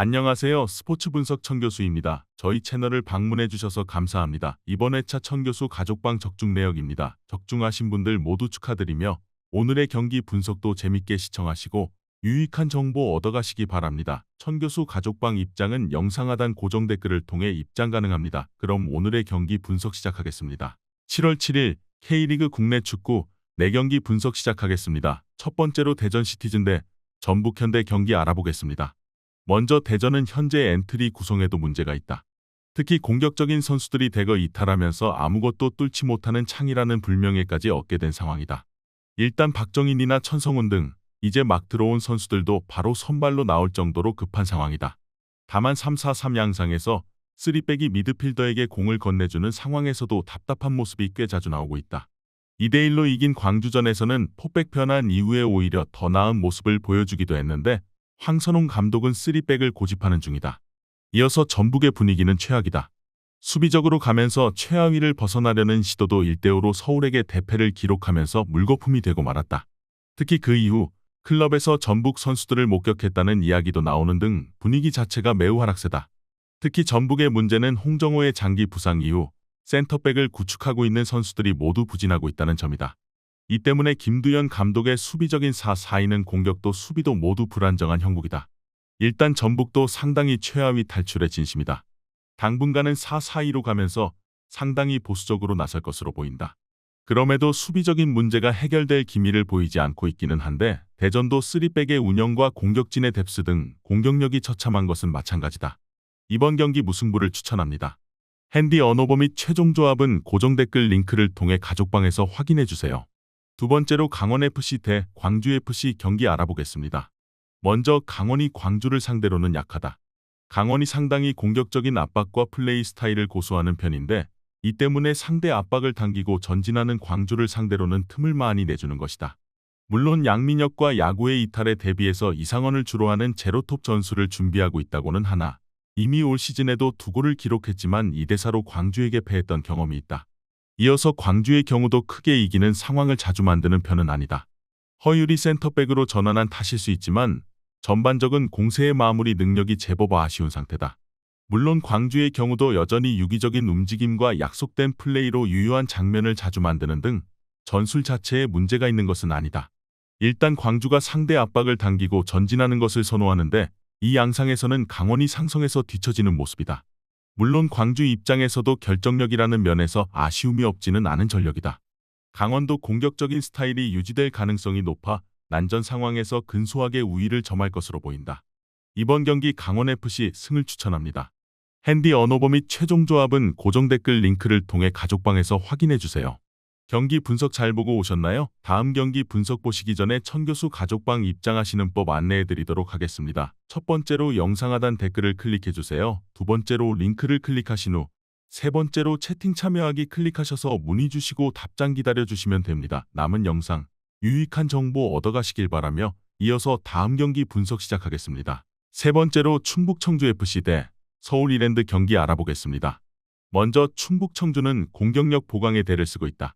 안녕하세요. 스포츠 분석 천교수입니다. 저희 채널을 방문해 주셔서 감사합니다. 이번 회차 천교수 가족방 적중 내역입니다. 적중하신 분들 모두 축하드리며 오늘의 경기 분석도 재밌게 시청하시고 유익한 정보 얻어가시기 바랍니다. 천교수 가족방 입장은 영상 하단 고정 댓글을 통해 입장 가능합니다. 그럼 오늘의 경기 분석 시작하겠습니다. 7월 7일 K리그 국내 축구 4경기 분석 시작하겠습니다. 첫 번째로 대전 시티즌 대 전북현대 경기 알아보겠습니다. 먼저 대전은 현재 엔트리 구성에도 문제가 있다. 특히 공격적인 선수들이 대거 이탈하면서 아무것도 뚫지 못하는 창이라는 불명예까지 얻게 된 상황이다. 일단 박정인이나 천성훈 등 이제 막 들어온 선수들도 바로 선발로 나올 정도로 급한 상황이다. 다만 3-4-3 양상에서 3백이 미드필더에게 공을 건네주는 상황에서도 답답한 모습이 꽤 자주 나오고 있다. 2대1로 이긴 광주전에서는 포백 변환 이후에 오히려 더 나은 모습을 보여주기도 했는데 황선홍 감독은 3백을 고집하는 중이다. 이어서 전북의 분위기는 최악이다. 수비적으로 가면서 최하위를 벗어나려는 시도도 1대5로 서울에게 대패를 기록하면서 물거품이 되고 말았다. 특히 그 이후 클럽에서 전북 선수들을 목격했다는 이야기도 나오는 등 분위기 자체가 매우 하락세다. 특히 전북의 문제는 홍정호의 장기 부상 이후 센터백을 구축하고 있는 선수들이 모두 부진하고 있다는 점이다. 이 때문에 김두현 감독의 수비적인 4-4-2는 공격도 수비도 모두 불안정한 형국이다. 일단 전북도 상당히 최하위 탈출에 진심이다. 당분간은 4-4-2로 가면서 상당히 보수적으로 나설 것으로 보인다. 그럼에도 수비적인 문제가 해결될 기미를 보이지 않고 있기는 한데 대전도 3백의 운영과 공격진의 뎁스 등 공격력이 처참한 것은 마찬가지다. 이번 경기 무승부를 추천합니다. 핸디 언어버 및 최종 조합은 고정 댓글 링크를 통해 가족방에서 확인해주세요. 두 번째로 강원FC 대 광주FC 경기 알아보겠습니다. 먼저 강원이 광주를 상대로는 약하다. 강원이 상당히 공격적인 압박과 플레이 스타일을 고수하는 편인데 이 때문에 상대 압박을 당기고 전진하는 광주를 상대로는 틈을 많이 내주는 것이다. 물론 양민혁과 야구의 이탈에 대비해서 이상원을 주로 하는 제로톱 전술을 준비하고 있다고는 하나 이미 올 시즌에도 2골을 기록했지만 2대4로 광주에게 패했던 경험이 있다. 이어서 광주의 경우도 크게 이기는 상황을 자주 만드는 편은 아니다. 허율이 센터백으로 전환한 탓일 수 있지만 전반적인 공세의 마무리 능력이 제법 아쉬운 상태다. 물론 광주의 경우도 여전히 유기적인 움직임과 약속된 플레이로 유효한 장면을 자주 만드는 등 전술 자체에 문제가 있는 것은 아니다. 일단 광주가 상대 압박을 당기고 전진하는 것을 선호하는데 이 양상에서는 강원이 상성에서 뒤처지는 모습이다. 물론 광주 입장에서도 결정력이라는 면에서 아쉬움이 없지는 않은 전력이다. 강원도 공격적인 스타일이 유지될 가능성이 높아 난전 상황에서 근소하게 우위를 점할 것으로 보인다. 이번 경기 강원FC 승을 추천합니다. 핸디 언어버 및 최종 조합은 고정 댓글 링크를 통해 가족방에서 확인해주세요. 경기 분석 잘 보고 오셨나요? 다음 경기 분석 보시기 전에 천교수 가족방 입장하시는 법 안내해드리도록 하겠습니다. 첫 번째로 영상 하단 댓글을 클릭해주세요. 두 번째로 링크를 클릭하신 후 세 번째로 채팅 참여하기 클릭하셔서 문의 주시고 답장 기다려주시면 됩니다. 남은 영상 유익한 정보 얻어가시길 바라며 이어서 다음 경기 분석 시작하겠습니다. 세 번째로 충북 청주FC 대 서울 이랜드 경기 알아보겠습니다. 먼저 충북 청주는 공격력 보강에 대를 쓰고 있다.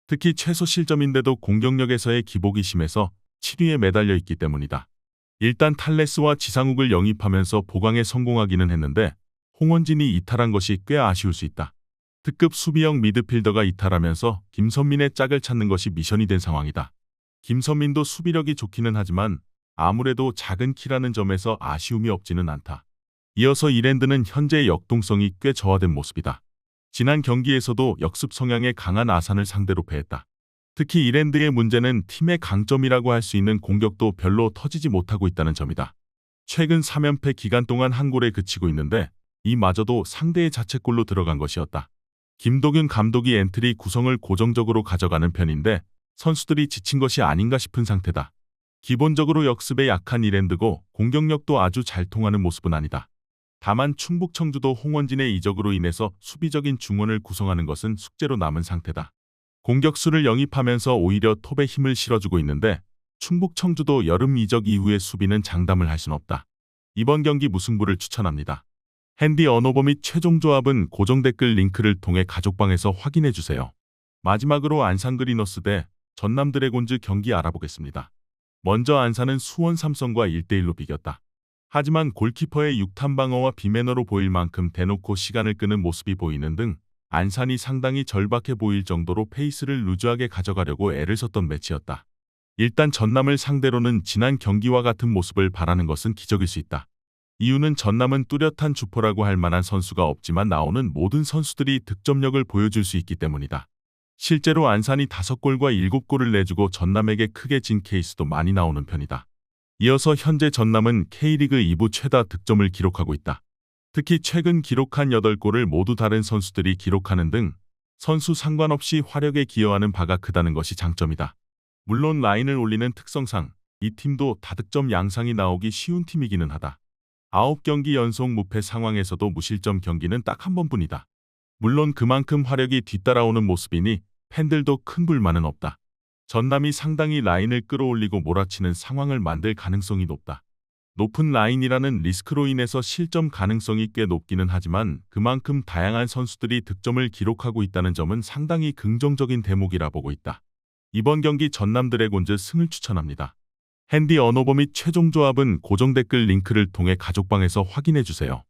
특히 최소 실점인데도 공격력에서의 기복이 심해서 7위에 매달려 있기 때문이다. 일단 탈레스와 지상욱을 영입하면서 보강에 성공하기는 했는데 홍원진이 이탈한 것이 꽤 아쉬울 수 있다. 특급 수비형 미드필더가 이탈하면서 김선민의 짝을 찾는 것이 미션이 된 상황이다. 김선민도 수비력이 좋기는 하지만 아무래도 작은 키라는 점에서 아쉬움이 없지는 않다. 이어서 이랜드는 현재 역동성이 꽤 저하된 모습이다. 지난 경기에서도 역습 성향의 강한 아산을 상대로 패했다. 특히 이랜드의 문제는 팀의 강점이라고 할 수 있는 공격도 별로 터지지 못하고 있다는 점이다. 최근 3연패 기간 동안 한 골에 그치고 있는데 이마저도 상대의 자책골로 들어간 것이었다. 김도균 감독이 엔트리 구성을 고정적으로 가져가는 편인데 선수들이 지친 것이 아닌가 싶은 상태다. 기본적으로 역습에 약한 이랜드고 공격력도 아주 잘 통하는 모습은 아니다. 다만 충북 청주도 홍원진의 이적으로 인해서 수비적인 중원을 구성하는 것은 숙제로 남은 상태다. 공격수를 영입하면서 오히려 톱에 힘을 실어주고 있는데 충북 청주도 여름 이적 이후의 수비는 장담을 할 순 없다. 이번 경기 무승부를 추천합니다. 핸디 언어버 및 최종 조합은 고정 댓글 링크를 통해 가족방에서 확인해주세요. 마지막으로 안산 그리너스 대 전남 드래곤즈 경기 알아보겠습니다. 먼저 안산은 수원 삼성과 1대1로 비겼다. 하지만 골키퍼의 육탄 방어와 비매너로 보일 만큼 대놓고 시간을 끄는 모습이 보이는 등 안산이 상당히 절박해 보일 정도로 페이스를 루즈하게 가져가려고 애를 썼던 매치였다. 일단 전남을 상대로는 지난 경기와 같은 모습을 바라는 것은 기적일 수 있다. 이유는 전남은 뚜렷한 주포라고 할 만한 선수가 없지만 나오는 모든 선수들이 득점력을 보여줄 수 있기 때문이다. 실제로 안산이 5골과 7골을 내주고 전남에게 크게 진 케이스도 많이 나오는 편이다. 이어서 현재 전남은 K리그 2부 최다 득점을 기록하고 있다. 특히 최근 기록한 8골을 모두 다른 선수들이 기록하는 등 선수 상관없이 화력에 기여하는 바가 크다는 것이 장점이다. 물론 라인을 올리는 특성상 이 팀도 다득점 양상이 나오기 쉬운 팀이기는 하다. 9경기 연속 무패 상황에서도 무실점 경기는 딱 한 번뿐이다. 물론 그만큼 화력이 뒤따라오는 모습이니 팬들도 큰 불만은 없다. 전남이 상당히 라인을 끌어올리고 몰아치는 상황을 만들 가능성이 높다. 높은 라인이라는 리스크로 인해서 실점 가능성이 꽤 높기는 하지만 그만큼 다양한 선수들이 득점을 기록하고 있다는 점은 상당히 긍정적인 대목이라 보고 있다. 이번 경기 전남 드래곤즈 승을 추천합니다. 핸디 언어버 및 최종 조합은 고정 댓글 링크를 통해 가족방에서 확인해 주세요.